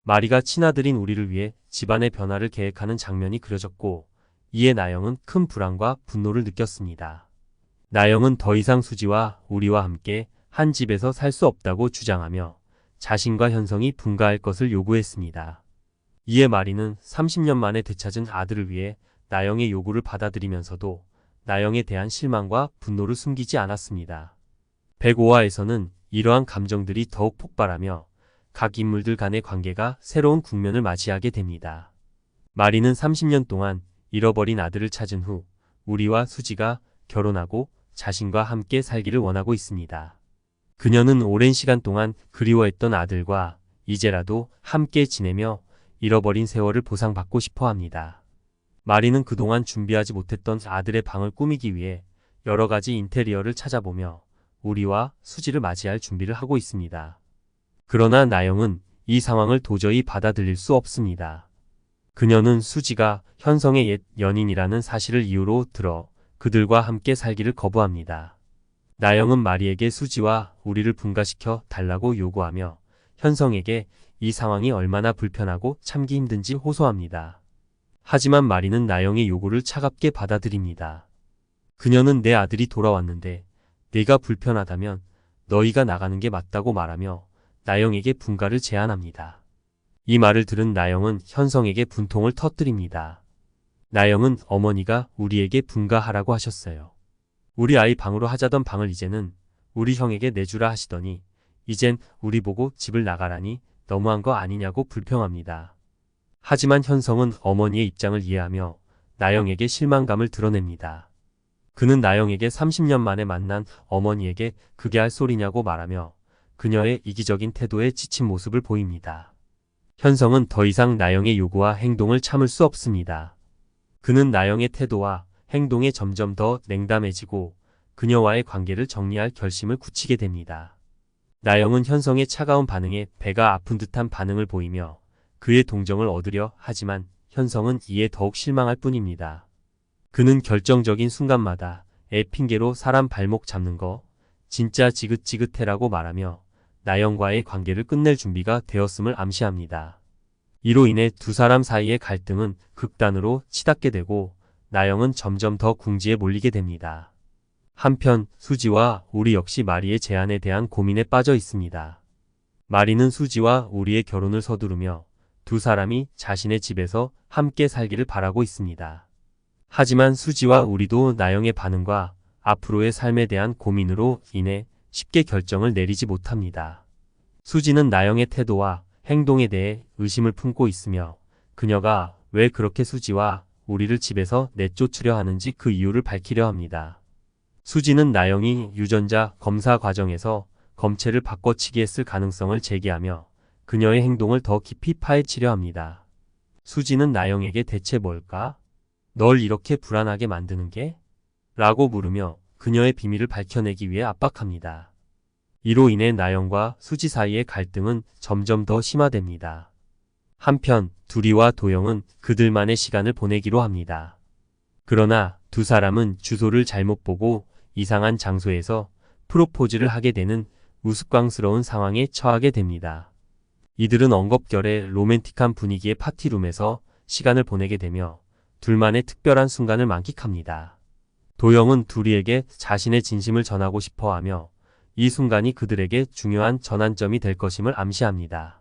마리가 친아들인 우리를 위해 집안의 변화를 계획하는 장면이 그려졌고, 이에 나영은 큰 불안과 분노를 느꼈습니다. 나영은 더 이상 수지와 우리와 함께 한 집에서 살 수 없다고 주장하며 자신과 현성이 분가할 것을 요구했습니다. 이에 마리는 30년 만에 되찾은 아들을 위해 나영의 요구를 받아들이면서도 나영에 대한 실망과 분노를 숨기지 않았습니다. 105화에서는 이러한 감정들이 더욱 폭발하며 각 인물들 간의 관계가 새로운 국면을 맞이하게 됩니다. 마리는 30년 동안 잃어버린 아들을 찾은 후 우리와 수지가 결혼하고 자신과 함께 살기를 원하고 있습니다. 그녀는 오랜 시간 동안 그리워했던 아들과 이제라도 함께 지내며 잃어버린 세월을 보상받고 싶어 합니다. 마리는 그동안 준비하지 못했던 아들의 방을 꾸미기 위해 여러 가지 인테리어를 찾아보며 우리와 수지를 맞이할 준비를 하고 있습니다. 그러나 나영은 이 상황을 도저히 받아들일 수 없습니다. 그녀는 수지가 현성의 옛 연인이라는 사실을 이유로 들어 그들과 함께 살기를 거부합니다. 나영은 마리에게 수지와 우리를 분가시켜 달라고 요구하며 현성에게 이 상황이 얼마나 불편하고 참기 힘든지 호소합니다. 하지만 마리는 나영의 요구를 차갑게 받아들입니다. 그녀는 내 아들이 돌아왔는데 내가 불편하다면 너희가 나가는 게 맞다고 말하며 나영에게 분가를 제안합니다. 이 말을 들은 나영은 현성에게 분통을 터뜨립니다. 나영은 어머니가 우리에게 분가하라고 하셨어요. 우리 아이 방으로 하자던 방을 이제는 우리 형에게 내주라 하시더니 이젠 우리 보고 집을 나가라니 너무한 거 아니냐고 불평합니다. 하지만 현성은 어머니의 입장을 이해하며 나영에게 실망감을 드러냅니다. 그는 나영에게 30년 만에 만난 어머니에게 그게 할 소리냐고 말하며 그녀의 이기적인 태도에 지친 모습을 보입니다. 현성은 더 이상 나영의 요구와 행동을 참을 수 없습니다. 그는 나영의 태도와 행동에 점점 더 냉담해지고 그녀와의 관계를 정리할 결심을 굳히게 됩니다. 나영은 현성의 차가운 반응에 배가 아픈 듯한 반응을 보이며 그의 동정을 얻으려 하지만 현성은 이에 더욱 실망할 뿐입니다. 그는 결정적인 순간마다 애 핑계로 사람 발목 잡는 거 진짜 지긋지긋해라고 말하며 나영과의 관계를 끝낼 준비가 되었음을 암시합니다. 이로 인해 두 사람 사이의 갈등은 극단으로 치닫게 되고 나영은 점점 더 궁지에 몰리게 됩니다. 한편 수지와 우리 역시 마리의 제안에 대한 고민에 빠져 있습니다. 마리는 수지와 우리의 결혼을 서두르며 두 사람이 자신의 집에서 함께 살기를 바라고 있습니다. 하지만 수지와 우리도 나영의 반응과 앞으로의 삶에 대한 고민으로 인해 쉽게 결정을 내리지 못합니다. 수지는 나영의 태도와 행동에 대해 의심을 품고 있으며 그녀가 왜 그렇게 수지와 우리를 집에서 내쫓으려 하는지 그 이유를 밝히려 합니다. 수지는 나영이 유전자 검사 과정에서 검체를 바꿔치기 했을 가능성을 제기하며 그녀의 행동을 더 깊이 파헤치려 합니다. 수지는 나영에게 대체 뭘까? 널 이렇게 불안하게 만드는 게? 라고 물으며 그녀의 비밀을 밝혀내기 위해 압박합니다. 이로 인해 나영과 수지 사이의 갈등은 점점 더 심화됩니다. 한편 두리와 도영은 그들만의 시간을 보내기로 합니다. 그러나 두 사람은 주소를 잘못 보고 이상한 장소에서 프로포즈를 하게 되는 우스꽝스러운 상황에 처하게 됩니다. 이들은 엉겁결에 로맨틱한 분위기의 파티룸에서 시간을 보내게 되며 둘만의 특별한 순간을 만끽합니다. 도영은 두리에게 자신의 진심을 전하고 싶어하며 이 순간이 그들에게 중요한 전환점이 될 것임을 암시합니다.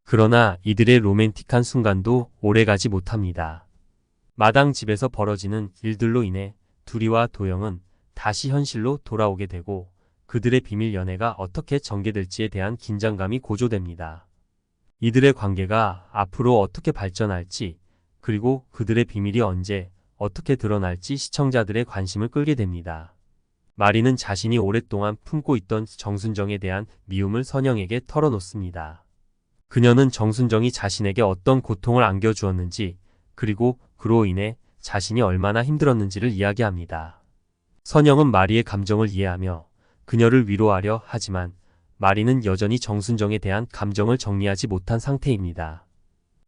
그러나 이들의 로맨틱한 순간도 오래가지 못합니다. 마당 집에서 벌어지는 일들로 인해 두리와 도영은 다시 현실로 돌아오게 되고 그들의 비밀 연애가 어떻게 전개될지에 대한 긴장감이 고조됩니다. 이들의 관계가 앞으로 어떻게 발전할지 그리고 그들의 비밀이 언제 어떻게 드러날지 시청자들의 관심을 끌게 됩니다. 마리는 자신이 오랫동안 품고 있던 정순정에 대한 미움을 선영에게 털어놓습니다. 그녀는 정순정이 자신에게 어떤 고통을 안겨주었는지 그리고 그로 인해 자신이 얼마나 힘들었는지를 이야기합니다. 선영은 마리의 감정을 이해하며 그녀를 위로하려 하지만 마리는 여전히 정순정에 대한 감정을 정리하지 못한 상태입니다.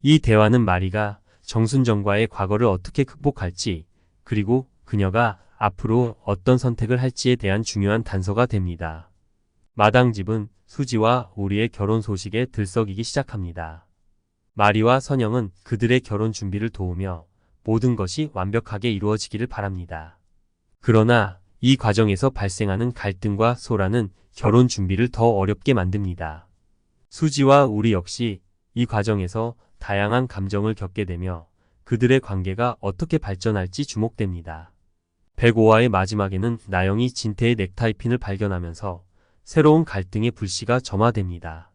이 대화는 마리가 정순정과의 과거를 어떻게 극복할지 그리고 그녀가 앞으로 어떤 선택을 할지에 대한 중요한 단서가 됩니다. 마당집은 수지와 우리의 결혼 소식에 들썩이기 시작합니다. 마리와 선영은 그들의 결혼 준비를 도우며 모든 것이 완벽하게 이루어지기를 바랍니다. 그러나 이 과정에서 발생하는 갈등과 소란은 결혼 준비를 더 어렵게 만듭니다. 수지와 우리 역시 이 과정에서 다양한 감정을 겪게 되며 그들의 관계가 어떻게 발전할지 주목됩니다. 105화의 마지막에는 나영이 진태의 넥타이핀을 발견하면서 새로운 갈등의 불씨가 점화됩니다.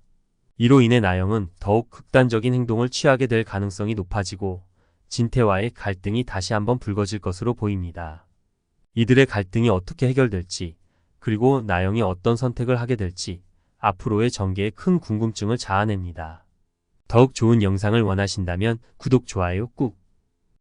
이로 인해 나영은 더욱 극단적인 행동을 취하게 될 가능성이 높아지고 진태와의 갈등이 다시 한번 불거질 것으로 보입니다. 이들의 갈등이 어떻게 해결될지, 그리고 나영이 어떤 선택을 하게 될지 앞으로의 전개에 큰 궁금증을 자아냅니다. 더욱 좋은 영상을 원하신다면 구독, 좋아요 꾹